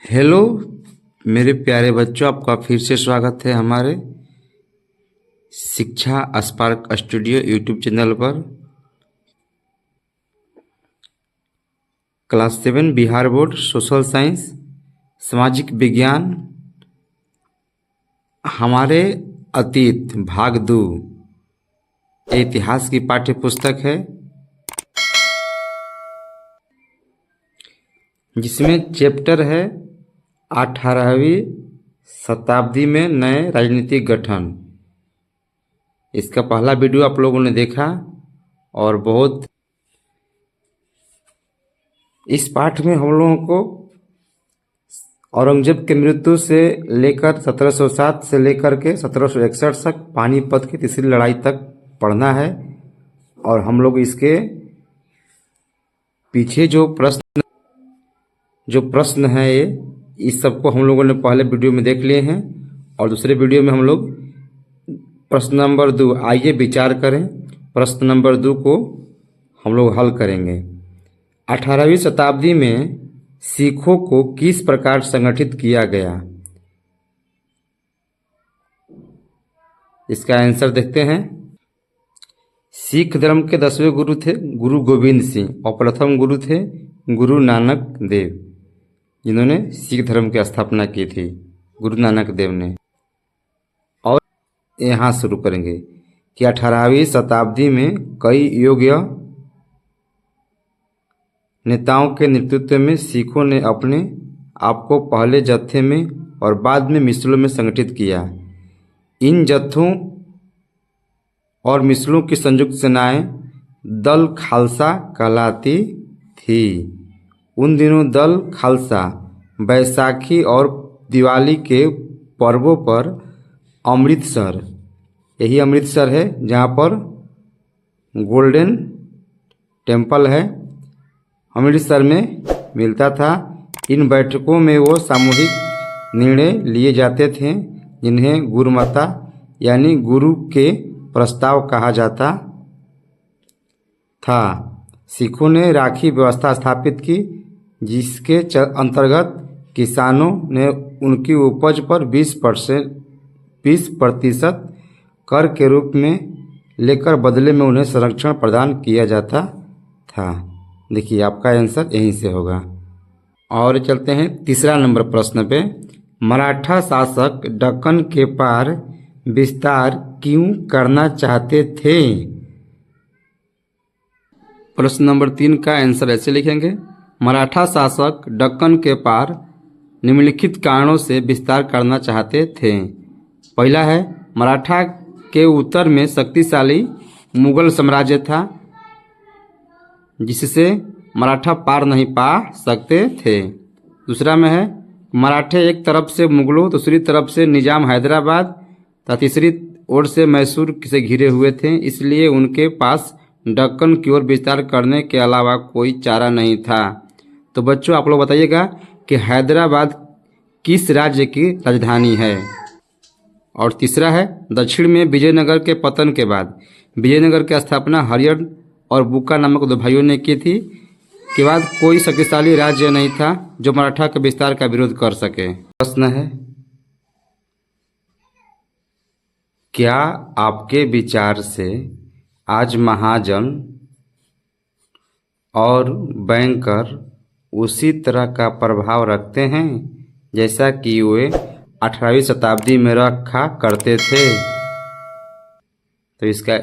Hello मेरे प्यारे बच्चों, आपका फिर से स्वागत है हमारे शिक्षा स्पार्क स्टूडियो यूट्यूब चैनल पर। Class 7 Bihar board social science सामाजिक विज्ञान हमारे अतीत भाग 2 इतिहास की पाठ्य पुस्तक है, जिसमें चैप्टर है 18वीं शताब्दी में नए राजनीतिक गठन। इसका पहला वीडियो आप लोगों ने देखा और बहुत इस पाठ में हम लोगों को औरंगजेब की मृत्यु से लेकर 1707 से लेकर के 1761 तक पानीपत की तीसरी लड़ाई तक पढ़ना है। और हम लोग इसके पीछे जो प्रश्न है ये इस सबको हम लोगों ने पहले वीडियो में देख लिए हैं और दूसरे वीडियो में हम लोग प्रश्न नंबर 2 आइए विचार करें। प्रश्न नंबर 2 को हम लोग हल करेंगे। 18वीं शताब्दी में सिखों को किस प्रकार संगठित किया गया? इसका आंसर देखते हैं। सिख धर्म के 10वें गुरु थे गुरु गोविंद सिंह और प्रथम गुरु थे गुरु नानक देव, जिन्होंने सिख धर्म की स्थापना की थी, गुरु नानक देव ने। और यहाँ शुरू करेंगे कि 18वीं शताब्दी में कई योग्य नेताओं के नेतृत्व में सिखों ने अपने आप को पहले जत्थे में और बाद में मिसलों में संगठित किया। इन जत्थों और मिसलों की संयुक्त सेनाएं दल खालसा कहलाती थी। उन दिनों दल खालसा बैसाखी और दिवाली के पर्वों पर अमृतसर, यही अमृतसर है जहाँ पर गोल्डन टेम्पल है, अमृतसर में मिलता था। इन बैठकों में वो सामूहिक निर्णय लिए जाते थे जिन्हें गुरुमता यानी गुरु के प्रस्ताव कहा जाता था। सिखों ने राखी व्यवस्था स्थापित की, जिसके अंतर्गत किसानों ने उनकी उपज पर 20% कर के रूप में लेकर बदले में उन्हें संरक्षण प्रदान किया जाता था। देखिए आपका आंसर यहीं से होगा। और चलते हैं तीसरा नंबर प्रश्न पे। मराठा शासक दक्कन के पार विस्तार क्यों करना चाहते थे? प्रश्न नंबर 3 का आंसर ऐसे लिखेंगे। मराठा शासक दक्कन के पार निम्नलिखित कारणों से विस्तार करना चाहते थे। पहला है, मराठा के उत्तर में शक्तिशाली मुगल साम्राज्य था, जिससे मराठा पार नहीं पा सकते थे। दूसरा में है, मराठे एक तरफ से मुगलों, दूसरी तरफ से निजाम हैदराबाद तथा तीसरी ओर से मैसूर से घिरे हुए थे, इसलिए उनके पास दक्कन की ओर विस्तार करने के अलावा कोई चारा नहीं था। तो बच्चों आप लोग बताइएगा कि हैदराबाद किस राज्य की राजधानी है? और तीसरा है, दक्षिण में विजयनगर के पतन के बाद विजयनगर की स्थापना हरियर और बुक्का नामक 2 भाइयों ने की थी। के बाद कोई शक्तिशाली राज्य नहीं था जो मराठा के विस्तार का विरोध कर सके। प्रश्न है, क्या आपके विचार से आज महाजन और बैंकर उसी तरह का प्रभाव रखते हैं जैसा कि वे 18वीं शताब्दी में रखा करते थे? तो इसका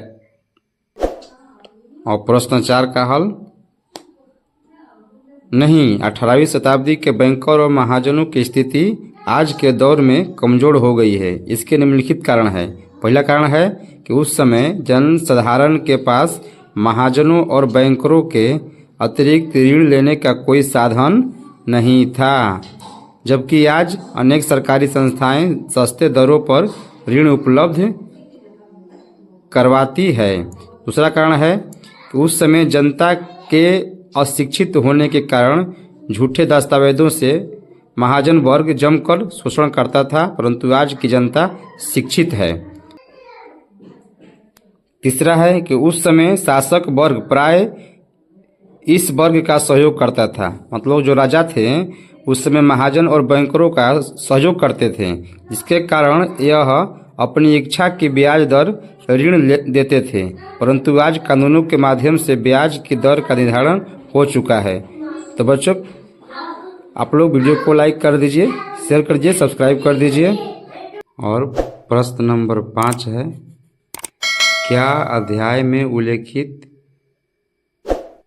और प्रश्न 4 का हल, नहीं, 18वीं शताब्दी के बैंकर और महाजनों की स्थिति आज के दौर में कमजोर हो गई है। इसके निम्नलिखित कारण है। पहला कारण है कि उस समय जनसाधारण के पास महाजनों और बैंकरों के अतिरिक्त ऋण लेने का कोई साधन नहीं था, जबकि आज अनेक सरकारी संस्थाएं सस्ते दरों पर ऋण उपलब्ध करवाती है। दूसरा कारण है कि उस समय जनता के अशिक्षित होने के कारण झूठे दस्तावेजों से महाजन वर्ग जमकर शोषण करता था, परंतु आज की जनता शिक्षित है। तीसरा है कि उस समय शासक वर्ग प्राय इस वर्ग का सहयोग करता था, मतलब जो राजा थे उस समय महाजन और बैंकरों का सहयोग करते थे, जिसके कारण यह अपनी इच्छा की ब्याज दर ऋण देते थे। परंतु आज कानूनों के माध्यम से ब्याज की दर का निर्धारण हो चुका है। तो बच्चों, आप लोग वीडियो को लाइक कर दीजिए, शेयर कर दीजिए, सब्सक्राइब कर दीजिए। और प्रश्न नंबर 5 है, क्या अध्याय में उल्लेखित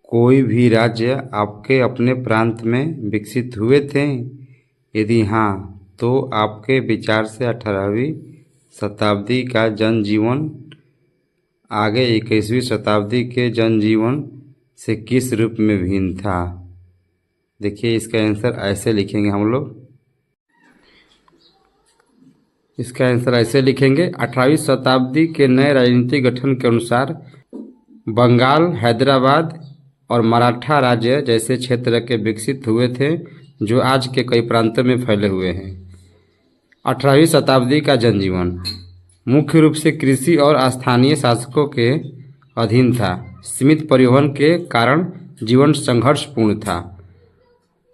कोई भी राज्य आपके अपने प्रांत में विकसित हुए थे? यदि हाँ, तो आपके विचार से 18वीं शताब्दी का जनजीवन आगे 21वीं शताब्दी के जनजीवन से किस रूप में भिन्न था? देखिए, इसका आंसर ऐसे लिखेंगे हम लोग। इसका आंसर ऐसे लिखेंगे, 18वीं शताब्दी के नए राजनीतिक गठन के अनुसार बंगाल, हैदराबाद और मराठा राज्य जैसे क्षेत्र के विकसित हुए थे, जो आज के कई प्रांतों में फैले हुए हैं। 18वीं शताब्दी का जनजीवन मुख्य रूप से कृषि और स्थानीय शासकों के अधीन था। सीमित परिवहन के कारण जीवन संघर्षपूर्ण था।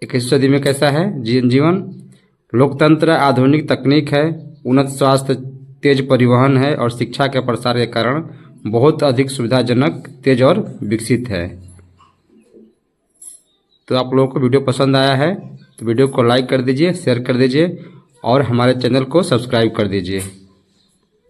21वीं सदी में कैसा है जनजीवन? लोकतंत्र, आधुनिक तकनीक है, उन्नत स्वास्थ्य, तेज परिवहन है और शिक्षा के प्रसार के कारण बहुत अधिक सुविधाजनक, तेज और विकसित है। तो आप लोगों को वीडियो पसंद आया है तो वीडियो को लाइक कर दीजिए, शेयर कर दीजिए और हमारे चैनल को सब्सक्राइब कर दीजिए।